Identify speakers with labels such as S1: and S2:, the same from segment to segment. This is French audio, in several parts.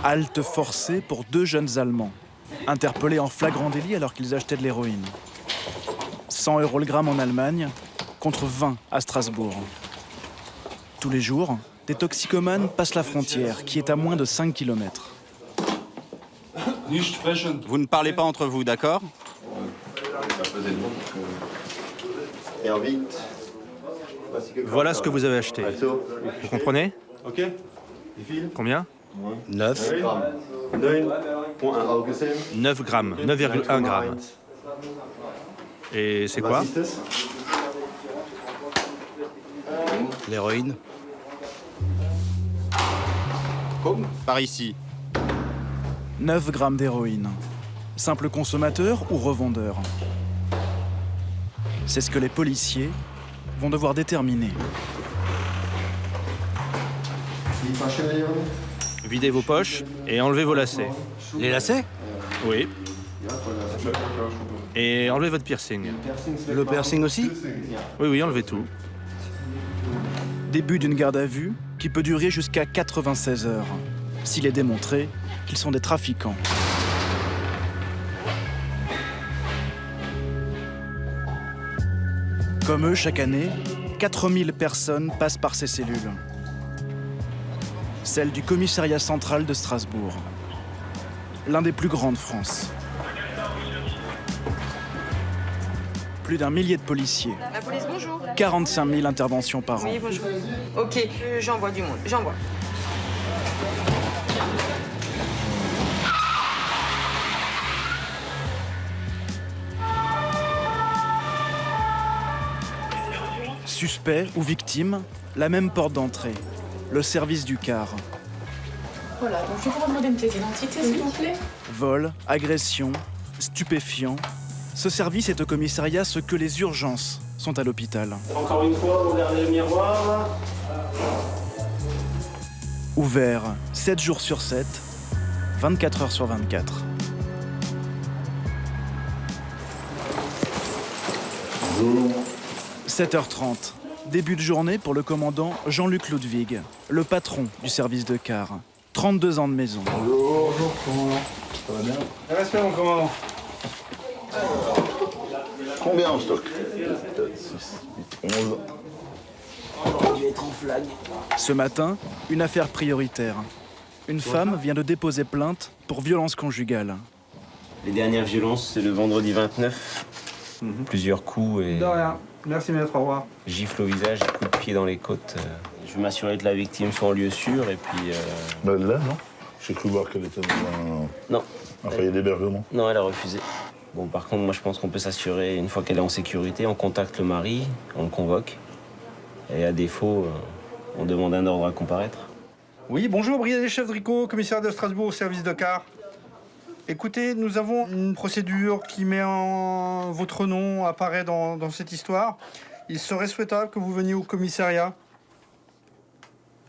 S1: Halte forcée pour 2 jeunes Allemands, interpellés en flagrant délit alors qu'ils achetaient de l'héroïne. 100 € le gramme en Allemagne, contre 20 à Strasbourg. Tous les jours, des toxicomanes passent la frontière, qui est à moins de 5 km.
S2: Vous ne parlez pas entre vous, d'accord?
S3: Voilà ce que vous avez acheté. Vous comprenez? Combien?
S4: 9.
S3: 9 grammes, 9,1 grammes. Et c'est quoi?
S4: L'héroïne.
S2: Par ici.
S1: 9 grammes d'héroïne. Simple consommateur ou revendeur? C'est ce que les policiers vont devoir déterminer.
S3: Videz vos poches et enlevez vos lacets.
S4: Les lacets?
S3: Oui. Et enlevez votre piercing.
S4: Le piercing aussi?
S3: Oui, oui, enlevez tout.
S1: Début d'une garde à vue qui peut durer jusqu'à 96 heures, s'il est démontré qu'ils sont des trafiquants. Comme eux, chaque année, 4000 personnes passent par ces cellules. Celle du commissariat central de Strasbourg, l'un des plus grands de France. Plus d'1 millier de policiers.
S5: La police, bonjour.
S1: 45 000 interventions par an.
S5: Oui, bonjour. Ok, j'envoie du monde, j'envoie.
S1: Suspect ou victime, la même porte d'entrée, le service du car.
S6: Voilà, donc je vais vous demander une pièce d'identité, s'il vous plaît.
S1: Vol, agression, stupéfiants. Ce service est au commissariat ce que les urgences sont à l'hôpital.
S7: Encore une fois, regardez le miroir.
S1: Ouvert 7 jours sur 7, 24 heures sur 24.
S7: Mmh.
S1: 7h30, début de journée pour le commandant Jean-Luc Ludwig, le patron du service de car. 32 ans de maison.
S7: Bonjour, commandant. Ça va bien? Respect, mon commandant.
S8: Combien en stock? 6, 8, 11.
S1: Ce matin, une affaire prioritaire. Une femme vient de déposer plainte pour violence conjugale.
S9: Les dernières violences, c'est le vendredi 29. Plusieurs coups et...
S7: De rien. Merci, maître. Au revoir.
S9: Gifle au visage, coup de pied dans les côtes. Je veux m'assurer que la victime soit en lieu sûr et puis...
S8: Bah là, non? J'ai cru voir qu'elle était dans
S9: Non.
S8: un foyer d'hébergement.
S9: Non, elle a refusé. Bon, par contre, moi, je pense qu'on peut s'assurer, une fois qu'elle est en sécurité, on contacte le mari, on le convoque. Et à défaut, on demande un ordre à comparaître.
S7: Oui, bonjour, brigadier chef Dricot, commissaire de Strasbourg au service de car. Écoutez, nous avons une procédure qui met en... votre nom apparaît dans cette histoire. Il serait souhaitable que vous veniez au commissariat.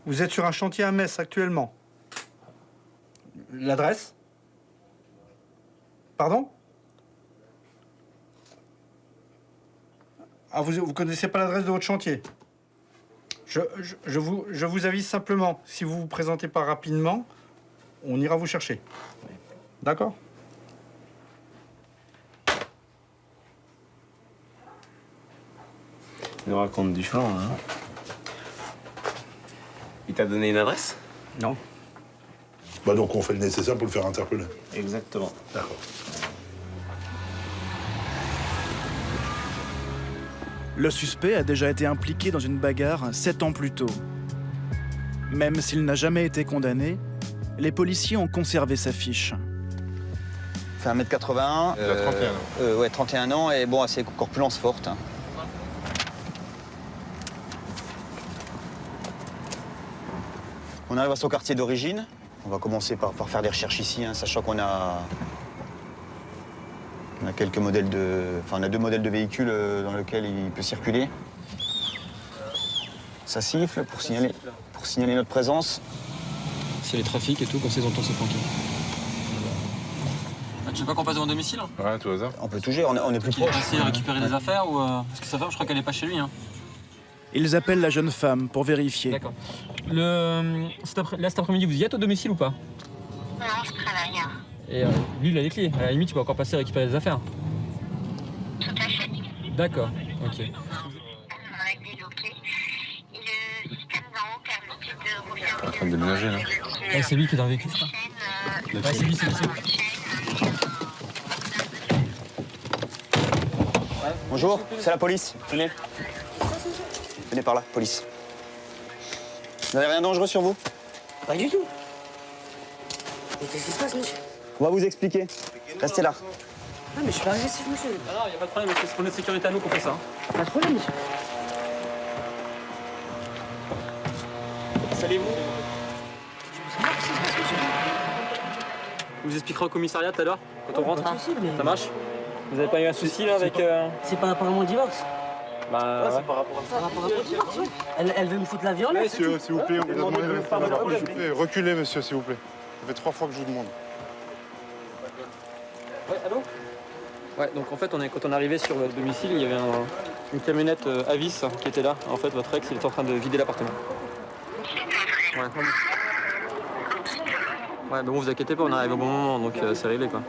S7: Vous êtes sur un chantier à Metz actuellement. L'adresse? Pardon? Ah, vous connaissez pas l'adresse de votre chantier? Je vous avise simplement, si vous vous présentez pas rapidement, on ira vous chercher. D'accord?
S9: Il nous raconte du flanc, hein. Il t'a donné une adresse?
S3: Non.
S8: Bah donc on fait le nécessaire pour le faire interpeller.
S9: Exactement.
S8: D'accord.
S1: Le suspect a déjà été impliqué dans une bagarre 7 ans plus tôt. Même s'il n'a jamais été condamné, les policiers ont conservé sa fiche.
S10: Fait 1m81.
S2: Il a 31 ans.
S10: Ouais, 31 ans et bon, assez corpulence forte. On arrive à son quartier d'origine. On va commencer par faire des recherches ici, hein, sachant qu'on a quelques modèles de... Enfin, on a 2 modèles de véhicules dans lesquels il peut circuler. Ça siffle pour signaler notre présence.
S11: C'est les trafics et tout, comme ça ils entendent se planquer.
S12: Tu veux pas qu'on passe devant domicile?
S2: Ouais, tout hasard.
S10: On peut tout gérer, on est plus
S12: Il est
S10: proche.
S12: passé récupérer des affaires ou... Parce que sa femme, je crois qu'elle est pas chez lui. Hein.
S1: Ils appellent la jeune femme pour vérifier.
S11: D'accord. Là, cet après-midi, vous y êtes au domicile ou pas?
S12: Non, je travaille.
S11: Et lui, il a les clés. À la limite, il peut encore passer récupérer les affaires.
S12: Tout à fait.
S11: D'accord, ok.
S12: Avec des loquets. Et le système d'en haut permet de refaire...
S3: En train de déménager, là.
S11: Ouais, c'est lui qui est dans le véhicule, ça. Ouais, c'est lui, c'est lui.
S10: Bonjour, c'est la police. Venez. Venez par là, police. Vous n'avez rien de dangereux sur vous?
S13: Pas du tout. Mais qu'est-ce qui se passe, monsieur?
S10: On va vous expliquer. Restez là.
S13: Ah, mais je suis pas agressif, monsieur.
S11: Ah non, il n'y a pas de problème, c'est pour notre sécurité à nous qu'on fait ça.
S13: Pas de problème, monsieur.
S11: Installez-vous. Vous expliquerez au commissariat tout à l'heure, quand on rentre.
S13: Pas de souci, mais...
S11: Ça marche? Vous n'avez pas eu un souci là avec...
S13: C'est par rapport à mon divorce.
S11: Bah,
S13: c'est par rapport à ça. Par rapport à mon divorce, ouais. Elle veut me foutre la violence.
S14: Monsieur, s'il vous plaît, on vous a demandé de faire la parole, s'il vous plaît. Reculez, monsieur, s'il vous plaît. Ça fait 3 fois que je vous demande.
S11: Ouais, allô? Ouais, donc en fait, quand on est arrivé sur votre domicile, il y avait une camionnette Avis qui était là. En fait, votre ex, il était en train de vider l'appartement. Ouais. Ouais, mais bon, vous inquiétez pas, on arrive au bon moment, donc c'est réglé, quoi.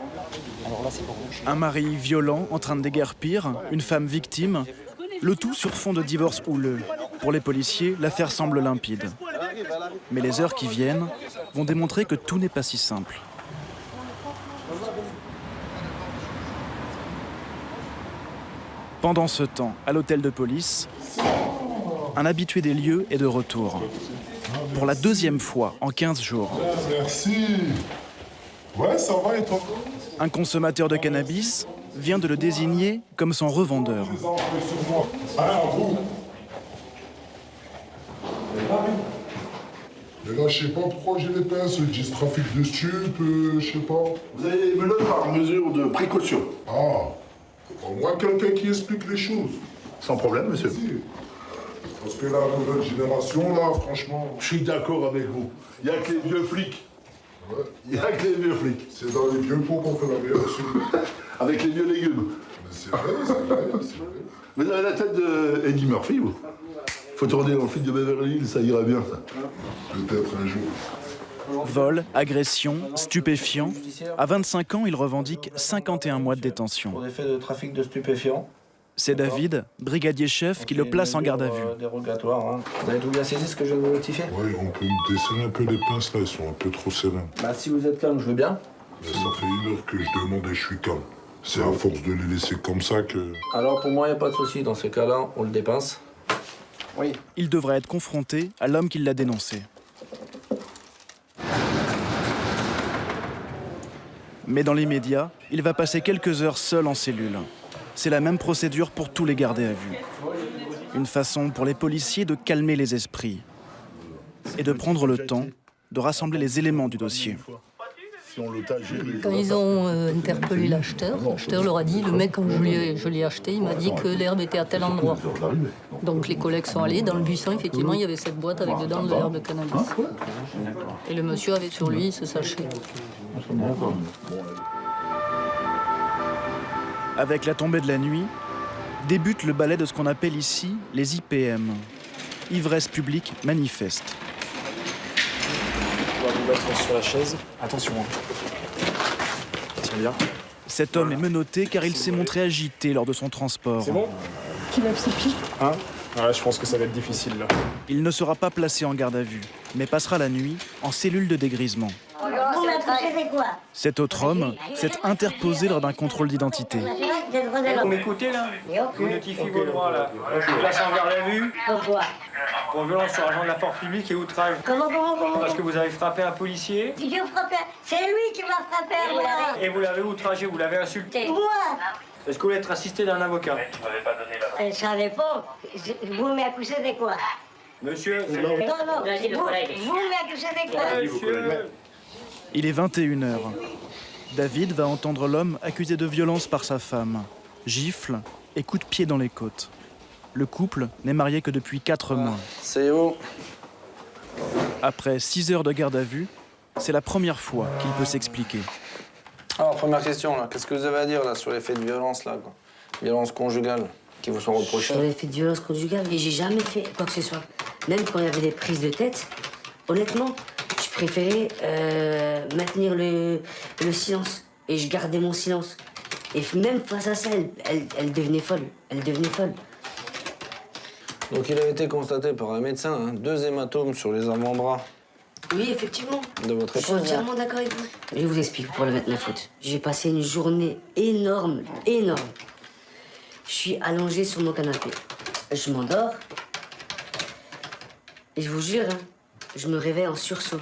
S13: Alors là, c'est pour vous.
S1: Un mari violent en train de déguerpir, une femme victime, le tout sur fond de divorce houleux. Pour les policiers, l'affaire semble limpide. Mais les heures qui viennent vont démontrer que tout n'est pas si simple. Pendant ce temps, à l'hôtel de police, un habitué des lieux est de retour. Pour la 2e fois en 15 jours.
S8: Merci. Ouais, ça va et toi?
S1: Un consommateur de cannabis vient de le désigner comme son revendeur.
S8: Alors, vous. Mais là, je sais pas pourquoi j'ai les pinces. Ils disent trafic de stupes, je sais pas. Vous avez les menottes par mesure de précaution. Ah. Au moins quelqu'un qui explique les choses. Sans problème, monsieur. Parce que la nouvelle génération, là, franchement... Je suis d'accord avec vous. Il n'y a que les vieux flics. Ouais. Il n'y a que les vieux flics. C'est dans les vieux pots qu'on fait la meilleure soupe. Avec les vieux légumes. Mais c'est vrai, c'est vrai, c'est vrai. Vous avez la tête de Eddie Murphy, vous. Faut tourner dans le film de Beverly Hills, ça ira bien, ça. Peut-être un jour.
S1: Vol, agression, stupéfiant. À 25 ans, il revendique 51 mois de détention.
S15: Pour des faits de trafic de stupéfiants.
S1: C'est David, brigadier chef, qui le place en garde à vue.
S15: Dérogatoire, hein. Vous avez tout bien saisi ce que je viens de vous rectifier?
S8: Oui, on peut me desserrer un peu les pinces, là, ils sont un peu trop sereins.
S15: Bah, si vous êtes calme, je veux bien.
S8: Mais ça fait 1 heure que je demande et je suis calme. C'est à force de les laisser comme ça que...
S15: Alors, pour moi, il n'y a pas de souci. Dans ces cas-là, on le dépince. Oui.
S1: Il devrait être confronté à l'homme qui l'a dénoncé. Mais dans l'immédiat, il va passer quelques heures seul en cellule. C'est la même procédure pour tous les gardés à vue. Une façon pour les policiers de calmer les esprits et de prendre le temps de rassembler les éléments du dossier.
S16: Quand ils ont interpellé l'acheteur leur a dit, le mec, quand je l'ai acheté, il m'a dit que l'herbe était à tel endroit. Donc les collègues sont allés, dans le buisson, effectivement, il y avait cette boîte avec dedans de l'herbe de cannabis. Et le monsieur avait sur lui ce sachet.
S1: Avec la tombée de la nuit, débute le ballet de ce qu'on appelle ici les IPM, ivresse publique manifeste.
S11: On va vous mettre sur la chaise. Attention. Tiens bien.
S1: Cet homme est menotté car il s'est montré agité lors de son transport.
S11: C'est bon?
S6: Qui lève ses pieds?
S11: Hein? Ouais, je pense que ça va être difficile là.
S1: Il ne sera pas placé en garde à vue, mais passera la nuit en cellule de dégrisement. Cet autre homme s'est interposé lors d'un contrôle d'identité.
S17: Vous m'écoutez là? Je vous notifie vos droits là. Je vous place en garde à vue.
S12: Pourquoi?
S17: Pour violence sur agent de la force publique et outrage.
S12: Comment?
S17: Parce que vous avez frappé un policier.
S12: Si je frappais, c'est lui qui m'a frappé à moi.
S17: Et vous l'avez outragé, vous l'avez insulté.
S12: Moi?
S17: Est-ce que vous voulez être assisté d'un avocat?
S12: Ça dépend. Vous m'accusez de quoi?
S17: Monsieur,
S12: non, vous m'accusez de quoi?
S17: Monsieur.
S1: Il est 21h. David va entendre l'homme accusé de violence par sa femme. Gifle et coup de pied dans les côtes. Le couple n'est marié que depuis 4 mois.
S15: C'est où?
S1: Après 6 heures de garde à vue, c'est la première fois qu'il peut s'expliquer.
S15: Alors, première question, là. Qu'est-ce que vous avez à dire là, sur les faits de violence, là, quoi? Violence conjugale. qui vous sont reprochés?
S13: J'avais fait de violence conjugale, mais j'ai jamais fait quoi que ce soit. Même quand il y avait des prises de tête, honnêtement, je préférais maintenir le silence. Et je gardais mon silence. Et même face à ça, elle devenait folle. Elle devenait folle.
S15: Donc il a été constaté par un médecin, hein, 2 hématomes sur les avant-bras.
S13: Oui, effectivement.
S15: De votre
S13: Je suis
S15: épouse.
S13: entièrement d'accord avec vous. Je vous explique pour le mettre ma faute. J'ai passé une journée énorme, énorme. Je suis allongée sur mon canapé. Je m'endors. Et je vous jure, hein, je me réveille en sursaut.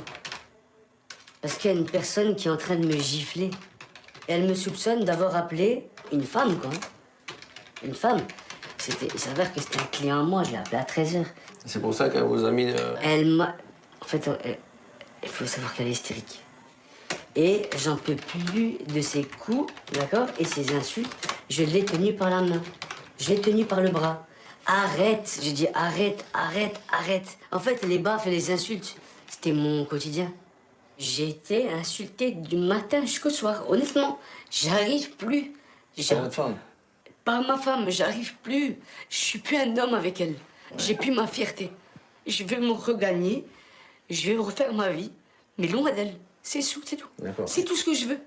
S13: Parce qu'il y a une personne qui est en train de me gifler. Et elle me soupçonne d'avoir appelé une femme, quoi. Une femme. Il s'avère que c'était un client à moi, je l'ai appelé à 13h.
S15: C'est pour ça qu'elle vous a mis...
S13: Elle m'a... En fait, il faut savoir qu'elle est hystérique. Et j'en peux plus de ses coups, d'accord? Et ses insultes. Je l'ai tenue par la main. Je l'ai tenue par le bras. Arrête! J'ai dit arrête, arrête, arrête. En fait, les baffes et les insultes, c'était mon quotidien. J'ai été insultée du matin jusqu'au soir. Honnêtement, j'arrive plus.
S15: Par votre femme?
S13: Par ma femme, j'arrive plus. Je suis plus un homme avec elle. J'ai plus ma fierté. Je vais me regagner. Je vais refaire ma vie. Mais loin d'elle. C'est tout, c'est tout. C'est tout ce que je veux.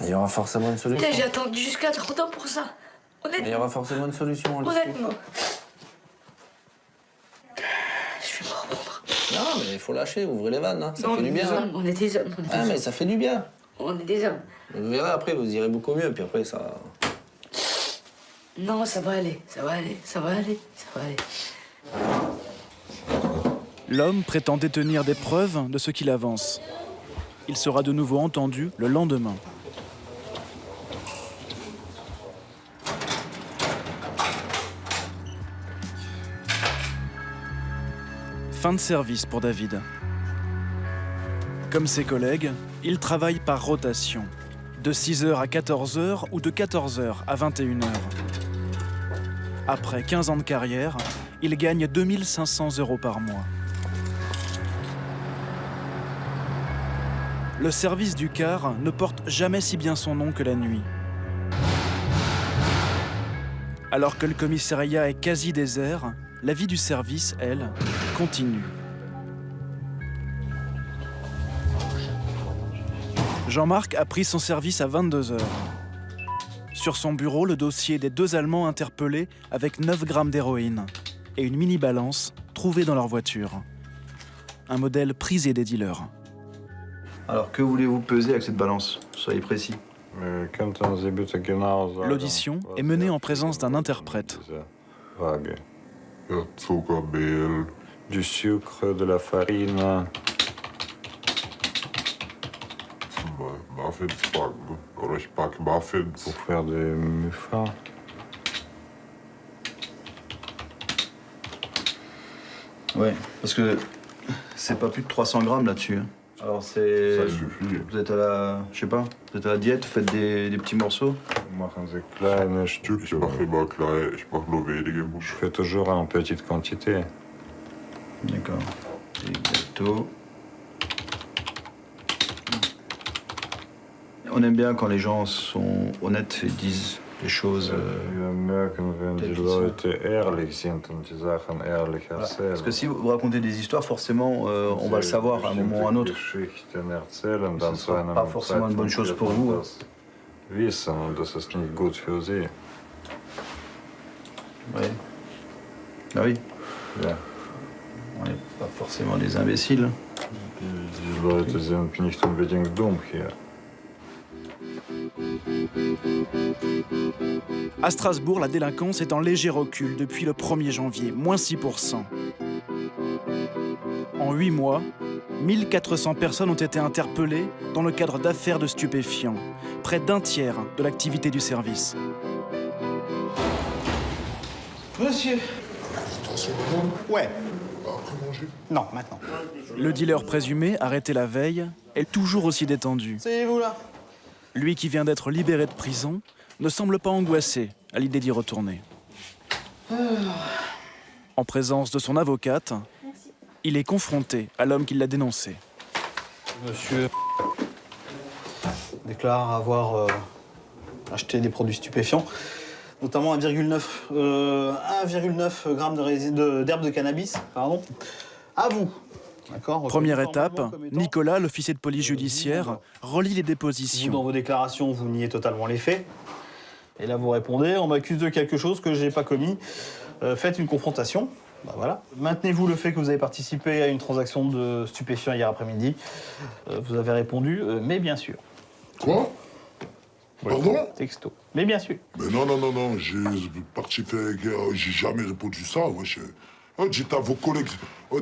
S15: Il y aura forcément une solution.
S13: J'ai attendu jusqu'à 30 ans pour ça. Honnêtement.
S15: Il y aura forcément une solution.
S13: Honnêtement. Je vais me reprendre.
S15: Non, mais il faut lâcher, ouvrez les vannes, hein. Ça
S13: Non,
S15: fait du bien.
S13: Hommes, on est des hommes.
S15: Ah, mais ça fait du bien.
S13: On est des hommes.
S15: Vous verrez après, vous irez beaucoup mieux, puis après, ça...
S13: Non, ça va aller, ça va aller, ça va aller, ça va aller.
S1: L'homme prétend détenir des preuves de ce qu'il avance. Il sera de nouveau entendu le lendemain. Fin de service pour David. Comme ses collègues, il travaille par rotation, de 6h à 14h ou de 14h à 21h. Après 15 ans de carrière, il gagne 2 500 € par mois. Le service du car ne porte jamais si bien son nom que la nuit. Alors que le commissariat est quasi désert, la vie du service, elle, continue. Jean-Marc a pris son service à 22h. Sur son bureau, le dossier des 2 Allemands interpellés avec 9 grammes d'héroïne et une mini-balance trouvée dans leur voiture. Un modèle prisé des dealers.
S18: Alors, que voulez-vous peser avec cette balance? Soyez précis.
S1: L'audition est menée en présence d'un interprète.
S14: Du sucre, de la farine. Pour faire des muffins.
S18: Ouais, parce que c'est pas plus de 300 grammes là-dessus. Hein. Alors c'est...
S8: Ça suffit.
S18: Vous êtes à la... Je sais pas, vous êtes à la diète, vous faites des petits morceaux?
S14: Je fais toujours en petite quantité.
S18: D'accord. Des gâteaux. On aime bien quand les gens sont honnêtes et disent les choses. Parce que si vous racontez des histoires, forcément, on va le savoir à un moment ou à un autre. Ce n'est pas forcément une bonne chose pour vous.
S14: Oui.
S18: Ah oui. On n'est pas forcément des imbéciles.
S1: À Strasbourg, la délinquance est en léger recul depuis le 1er janvier, moins 6%. En 8 mois, 1400 personnes ont été interpellées dans le cadre d'affaires de stupéfiants, près d'un tiers de l'activité du service.
S7: Monsieur.
S2: Ouais. Non, maintenant.
S1: Le dealer présumé, arrêté la veille, est toujours aussi détendu.
S7: C'est vous là.
S1: Lui qui vient d'être libéré de prison ne semble pas angoissé à l'idée d'y retourner. En présence de son avocate, il est confronté à l'homme qui l'a dénoncé.
S7: Monsieur déclare avoir acheté des produits stupéfiants, notamment 1,9 g d'herbe de cannabis. À vous.
S1: Première étape, Nicolas, l'officier de police judiciaire, relie les dépositions.
S7: Vous, dans vos déclarations, vous niez totalement les faits. Et là, vous répondez, on m'accuse de quelque chose que je n'ai pas commis. Faites une confrontation. Bah voilà. Maintenez-vous le fait que vous avez participé à une transaction de stupéfiants hier après-midi. Vous avez répondu, mais bien sûr.
S8: Quoi? Pardon?
S7: Texto. Mais bien sûr.
S8: Mais non, j'ai participé, j'ai jamais répondu ça. Dites à vos collègues,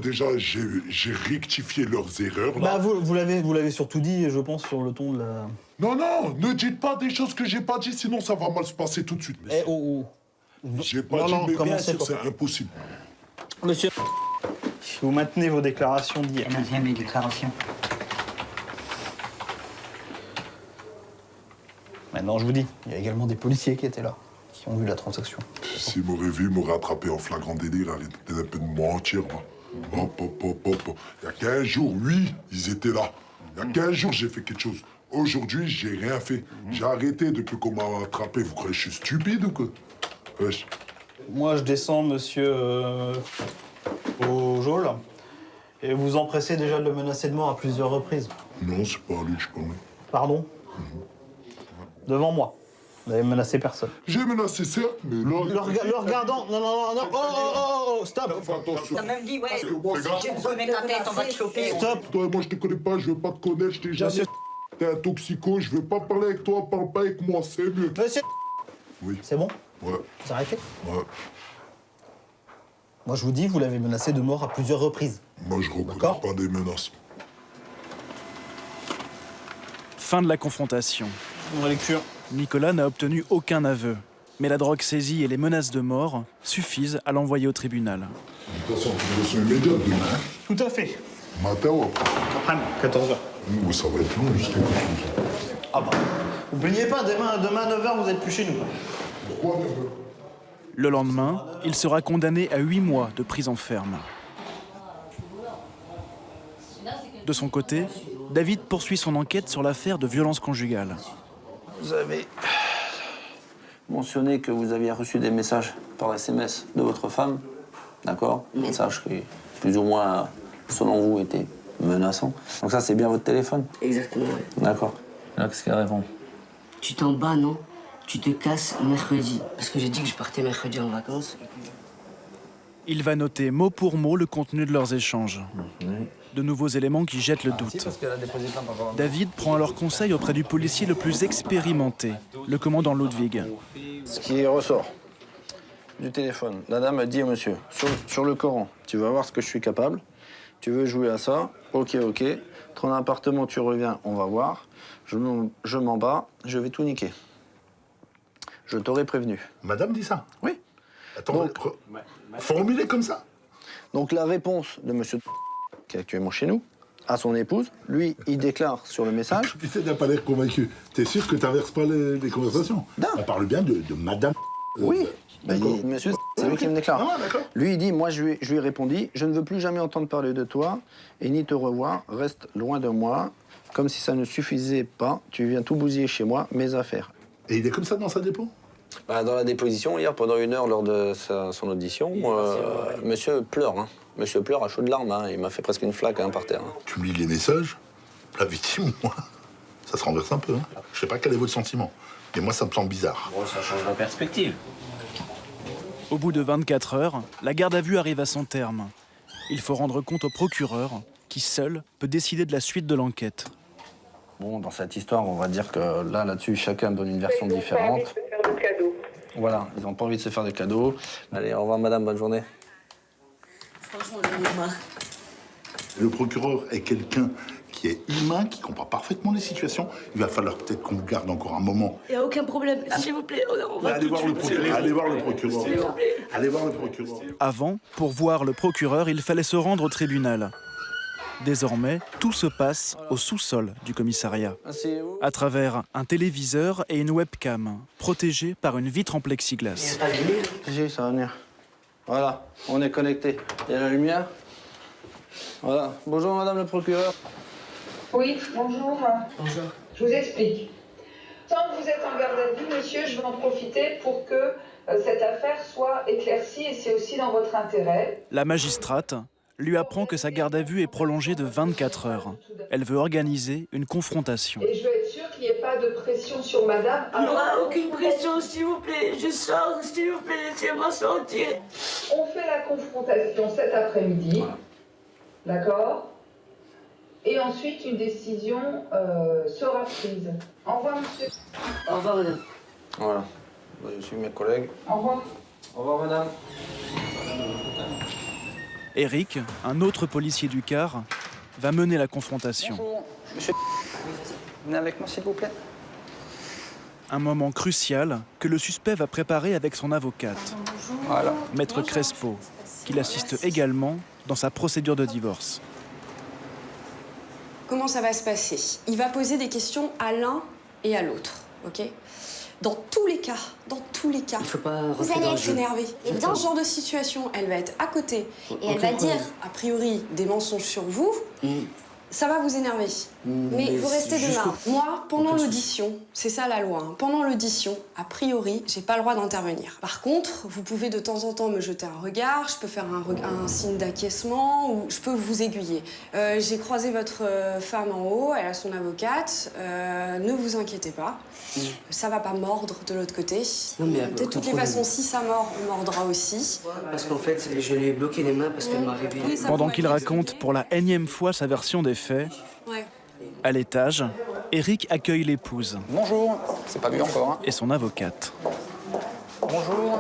S8: déjà, j'ai rectifié leurs erreurs. Là.
S7: Bah, vous l'avez surtout dit, je pense, sur le ton de la...
S8: Non, ne dites pas des choses que j'ai pas dit, sinon ça va mal se passer tout de suite. J'ai pas dit, mais bien sûr, c'est impossible.
S7: Monsieur, vous maintenez vos déclarations d'hier.
S10: Je maintiens mes déclarations.
S7: Maintenant, je vous dis, il y a également des policiers qui étaient là, qui ont vu la transaction.
S8: S'ils m'auraient vu, ils m'auraient attrapé en flagrant délit, arrêtez un peu de mentir. Hop. Il y a 15 jours, oui, ils étaient là. Il y a 15 jours, j'ai fait quelque chose. Aujourd'hui, j'ai rien fait. J'ai arrêté depuis qu'on m'a attrapé. Vous croyez que je suis stupide ou quoi? Wesh.
S7: Moi, je descends, monsieur, au geôle, et vous empressez déjà de le menacer de mort à plusieurs reprises.
S8: Non, c'est pas lui que je connais.
S7: Pardon? Devant moi. Vous n'avez menacé personne.
S8: J'ai menacé, certes, mais là...
S7: Le regardant... Non, Oh, stop.
S8: Attention.
S10: T'as même dit, ouais, si tu me remets ta tête, on va te choper.
S8: Stop. Toi, moi, je te connais pas, je veux pas te connaître, je t'ai jamais... T'es un toxico, je veux pas parler avec toi, parle pas avec moi, c'est mieux.
S7: Monsieur...
S8: Oui.
S7: C'est bon?
S8: Ouais.
S7: Vous arrêtez?
S8: Ouais.
S7: Moi, je vous dis, vous l'avez menacé de mort à plusieurs reprises.
S8: Moi, je reconnais pas des menaces.
S1: Fin de la confrontation.
S7: Lecture.
S1: Nicolas n'a obtenu aucun aveu, mais la drogue saisie et les menaces de mort suffisent à l'envoyer au tribunal.
S8: De toute façon, publication immédiate demain.
S7: Tout à fait.
S8: Matin ou après?
S7: Après, 14h.
S8: Oui, ça va être long jusqu'à quelque chose.
S7: Ah bah, vous plaignez pas, demain à 9h, vous êtes plus chez nous.
S8: Pourquoi 9h?
S1: Le lendemain, il sera condamné à 8 mois de prison ferme. De son côté, David poursuit son enquête sur l'affaire de violence conjugale.
S15: Vous avez mentionné que vous aviez reçu des messages par SMS de votre femme, d'accord? Messages qui, plus ou moins, selon vous, étaient menaçants. Donc ça, c'est bien votre téléphone?
S13: Exactement, oui.
S15: D'accord. Là, qu'est-ce qu'elle répond?
S13: Tu t'en bats, non? Tu te casses mercredi. Parce que j'ai dit que je partais mercredi en vacances.
S1: Il va noter mot pour mot le contenu de leurs échanges. De nouveaux éléments qui jettent le doute. David prend alors conseil auprès du policier le plus expérimenté, le commandant Ludwig.
S15: Ce qui ressort du téléphone, la dame a dit au monsieur, sur le Coran, tu vas voir ce que je suis capable, tu veux jouer à ça, ok, ton appartement, tu reviens, on va voir, je m'en bats, je vais tout niquer. Je t'aurais prévenu.
S8: Madame dit ça?
S15: Oui.
S8: Attends, formulé comme ça?
S15: Donc la réponse de monsieur qui est actuellement chez nous, à son épouse, lui, il déclare sur le message...
S8: Tu sais, t'as pas l'air convaincu. T'es sûr que t'inverses pas les conversations?
S15: Non.
S8: On parle bien de madame...
S15: Oui. Monsieur, c'est lui qui me déclare.
S8: Ah, d'accord.
S15: Lui, il dit, moi, je lui ai répondu, je ne veux plus jamais entendre parler de toi et ni te revoir, reste loin de moi. Comme si ça ne suffisait pas, tu viens tout bousiller chez moi, mes affaires.
S8: Et il est comme ça dans sa dépôt?
S15: Dans la déposition, hier, pendant 1 heure, lors de son audition, monsieur pleure. Hein. Monsieur pleure à chaudes larmes. Hein. Il m'a fait presque une flaque par terre. Hein.
S8: Tu me lis les messages, la victime, moi, ça se renverse un peu. Hein. Je sais pas quel est votre sentiment, mais moi, ça me semble bizarre.
S9: Bon, ça change la perspective.
S1: Au bout de 24 heures, la garde à vue arrive à son terme. Il faut rendre compte au procureur, qui seul peut décider de la suite de l'enquête.
S15: Bon, dans cette histoire, on va dire que là-dessus, chacun donne une version différente. Voilà, ils n'ont pas envie de se faire des cadeaux. Allez, au revoir, madame, bonne journée.
S13: Franchement, j'en ai marre.
S8: Le procureur est quelqu'un qui est humain, qui comprend parfaitement les situations. Il va falloir peut-être qu'on le garde encore un moment.
S13: Il n'y a aucun problème, s'il vous plaît, on va
S8: allez voir le procureur. Allez voir le procureur. Allez voir le procureur.
S1: Avant, pour voir le procureur, il fallait se rendre au tribunal. Désormais, tout se passe au sous-sol du commissariat, à travers un téléviseur et une webcam, protégés par une vitre en plexiglas.
S15: Ça va venir. Voilà, on est connecté. Il y a la lumière. Voilà. Bonjour, madame le procureur.
S19: Oui, bonjour. Bonjour. Je vous explique. Tant que vous êtes en garde à vue, monsieur, je vais en profiter pour que cette affaire soit éclaircie et c'est aussi dans votre intérêt.
S1: La magistrate lui apprend que sa garde à vue est prolongée de 24 heures. Elle veut organiser une confrontation.
S19: Et je veux être sûre qu'il n'y ait pas de pression sur madame.
S13: Il n'y aura aucune pression, s'il vous plaît. Je sors, s'il vous plaît, laissez-moi sortir.
S19: On fait la confrontation cet après-midi. D'accord ? Et ensuite, une décision sera prise. Au revoir, monsieur.
S13: Au revoir, madame.
S15: Voilà. Je suis mes collègues.
S19: Au revoir.
S15: Au revoir, madame.
S1: Eric, un autre policier du Car, va mener la confrontation.
S10: Bonjour, monsieur. Venez avec moi, s'il vous plaît.
S1: Un moment crucial que le suspect va préparer avec son avocate,
S10: Voilà.
S1: Maître Crespo, qui l'assiste également dans sa procédure de divorce.
S20: Comment ça va se passer? Il va poser des questions à l'un et à l'autre, ok? Dans tous les cas,
S13: il faut pas
S20: vous
S13: rentrer
S20: allez
S13: dans le
S20: être
S13: jeu.
S20: énervé. Et dans ce genre de situation, elle va être à côté et elle va dire, a priori, des mensonges sur vous. Ça va vous énerver. Mais vous restez de là. Moi, pendant l'audition, c'est ça la loi, hein, pendant l'audition, a priori, j'ai pas le droit d'intervenir. Par contre, vous pouvez de temps en temps me jeter un regard, je peux faire un signe d'acquiescement ou je peux vous aiguiller. J'ai croisé votre femme en haut, elle a son avocate, ne vous inquiétez pas. Ça va pas mordre de l'autre côté.
S13: Non, mais
S20: De toutes les façons, si ça mord, on mordra aussi.
S13: Parce qu'en fait, je lui ai bloqué les mains parce qu'elle m'a réveillé.
S1: Pendant qu'il raconte pour la énième fois sa version des faits,
S20: Ouais.
S1: à l'étage, Eric accueille l'épouse.
S10: Bonjour. C'est pas vu encore, hein.
S1: Et son avocate.
S10: Bonjour.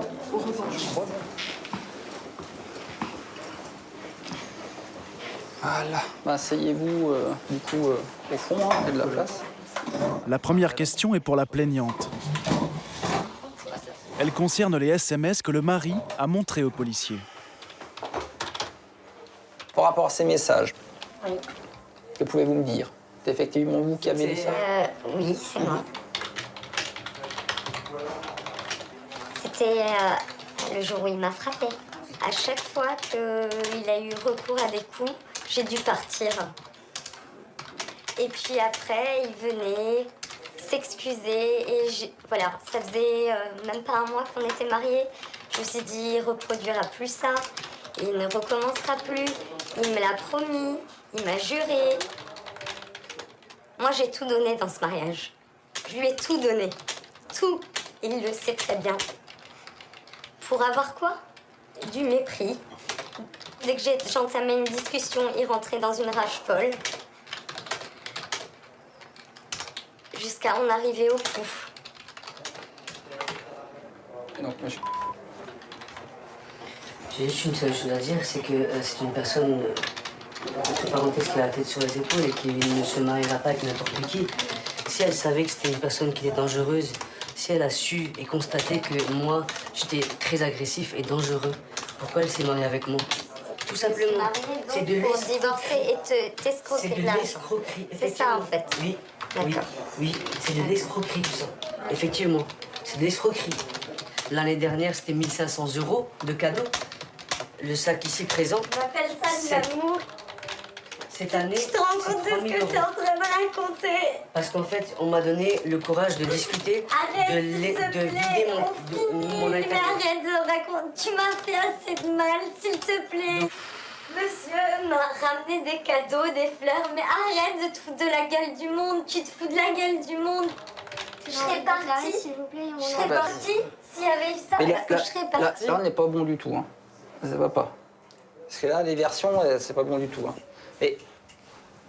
S10: Voilà. Bah, asseyez-vous, du coup, au fond, hein, il y a de la place.
S1: La première question est pour la plaignante. Elle concerne les SMS que le mari a montrés aux policiers.
S10: Par rapport à ces messages, que pouvez-vous me dire? C'est effectivement vous qui avez dit ça?
S12: Oui, c'est moi. C'était le jour où il m'a frappé. À chaque fois qu'il a eu recours à des coups, j'ai dû partir. Et puis après, il venait s'excuser et voilà, ça faisait même pas un mois qu'on était mariés. Je me suis dit, il reproduira plus ça, il ne recommencera plus. Il me l'a promis, il m'a juré. Moi, j'ai tout donné dans ce mariage. Je lui ai tout donné. Tout. Et il le sait très bien. Pour avoir quoi? Du mépris. Dès que j'entamais une discussion, il rentrait dans une rage folle. Jusqu'à en arriver au bout.
S10: Donc, monsieur.
S13: J'ai juste une seule chose à dire, c'est que c'est une personne, entre parenthèses, qui a la tête sur les épaules et qui ne se mariera pas avec n'importe qui. Si elle savait que c'était une personne qui était dangereuse, si elle a su et constaté que moi, j'étais très agressif et dangereux, pourquoi elle s'est mariée avec moi? Tout simplement.
S12: C'est de pour divorcer et t'escroquer de l'argent.
S13: L'escroquerie.
S12: C'est ça, en fait.
S13: Oui, oui,
S12: D'accord.
S13: oui, c'est de l'escroquerie, tout ça. Effectivement, c'est de l'escroquerie. L'année dernière, c'était 1 500 € de cadeaux. Le sac ici présent.
S12: On appelle ça de l'amour.
S13: Cette année,
S12: Tu te rends compte de ce que t'es en train de raconter?
S13: parce qu'en fait, on m'a donné le courage de discuter,
S12: Arrête, s'il te
S13: de
S12: plaît,
S13: vider
S12: on finit.
S13: mon
S12: Mais
S13: iPad.
S12: arrête de raconter. Tu m'as fait assez de mal, s'il te plaît. Monsieur m'a ramené des cadeaux, des fleurs, mais arrête de te foutre de la gueule du monde. Tu te fous de la gueule du monde. Je serais partie, s'il vous plaît. Je serais partie s'il y avait eu ça,
S10: Mais
S12: parce que je serais partie.
S10: là, on n'est pas bon du tout, hein. Ça va pas. Parce que là, les versions, c'est pas bon du tout, hein. Mais,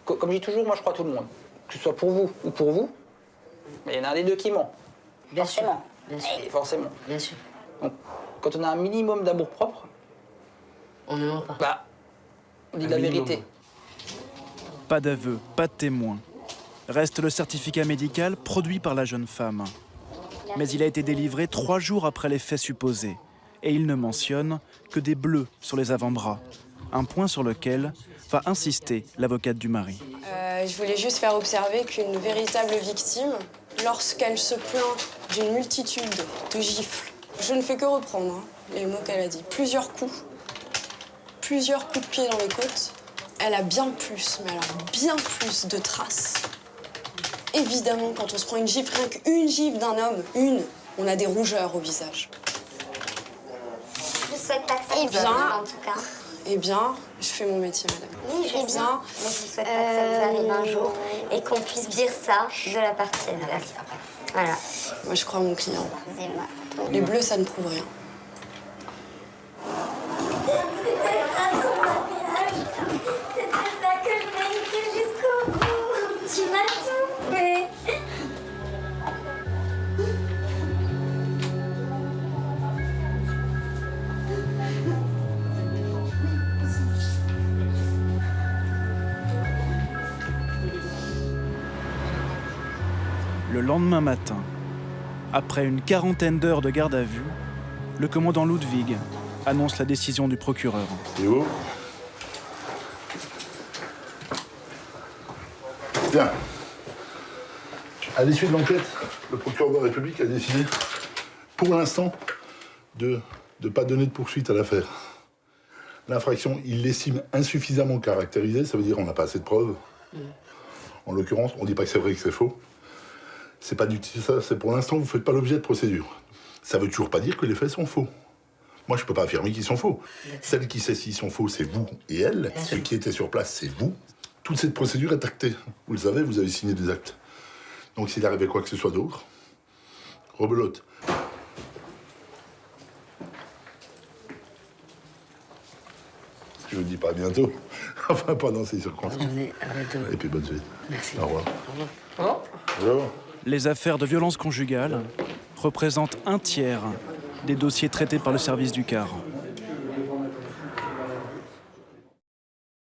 S10: comme je dis toujours, moi, je crois tout le monde. Que ce soit pour vous ou pour vous, mais il y en a un des deux qui ment.
S13: Bien sûr.
S10: Bien sûr. Et forcément.
S13: Bien sûr.
S10: Donc, quand on a un minimum d'amour propre,
S13: on ne ment pas.
S10: Bah, on dit la vérité.
S1: Pas d'aveu, pas de témoin. Reste le certificat médical produit par la jeune femme. Mais il a été délivré 3 jours après les faits supposés. Et il ne mentionne que des bleus sur les avant-bras. Un point sur lequel va insister l'avocate du mari.
S20: Je voulais juste faire observer qu'une véritable victime, lorsqu'elle se plaint d'une multitude de gifles Je ne fais que reprendre hein, les mots qu'elle a dit. Plusieurs coups de pied dans les côtes. Elle a bien plus, mais alors bien plus de traces. Évidemment, quand on se prend une gifle, rien qu'une gifle d'un homme, on a des rougeurs au visage.
S12: Je souhaite pas que ça vous arrive, en tout cas.
S20: Eh bien, je fais mon métier, madame.
S12: Oui, je sais bien, mais je souhaite pas que ça vous arrive un jour et qu'on puisse dire ça de la partie adverse. Voilà.
S20: Moi, je crois à mon client. Les bleus, ça ne prouve rien.
S12: C'était ça que je méritais jusqu'au bout. Tu m'as tout fait.
S1: Le lendemain matin, après une quarantaine d'heures de garde à vue, le commandant Ludwig annonce la décision du procureur.
S8: Et où? Bien. À l'issue de l'enquête, le procureur de la République a décidé, pour l'instant, de ne pas donner de poursuite à l'affaire. L'infraction, il l'estime insuffisamment caractérisée, ça veut dire qu'on n'a pas assez de preuves. En l'occurrence, on ne dit pas que c'est vrai que c'est faux. C'est pas du tout ça, c'est pour l'instant, vous ne faites pas l'objet de procédure. Ça veut toujours pas dire que les faits sont faux. Moi, je peux pas affirmer qu'ils sont faux. Celle qui sait s'ils sont faux, c'est vous et elle. Ceux qui étaient sur place, c'est vous. Toute cette procédure est actée. Vous le savez, vous avez signé des actes. Donc s'il arrivait quoi que ce soit d'autre, rebelote. Je vous dis pas à bientôt. Enfin, pas dans ces circonstances. Et puis bonne suite.
S13: Merci.
S8: Au revoir.
S20: Au revoir.
S8: Au revoir.
S1: Les affaires de violence conjugale représentent un tiers des dossiers traités par le service du CAR.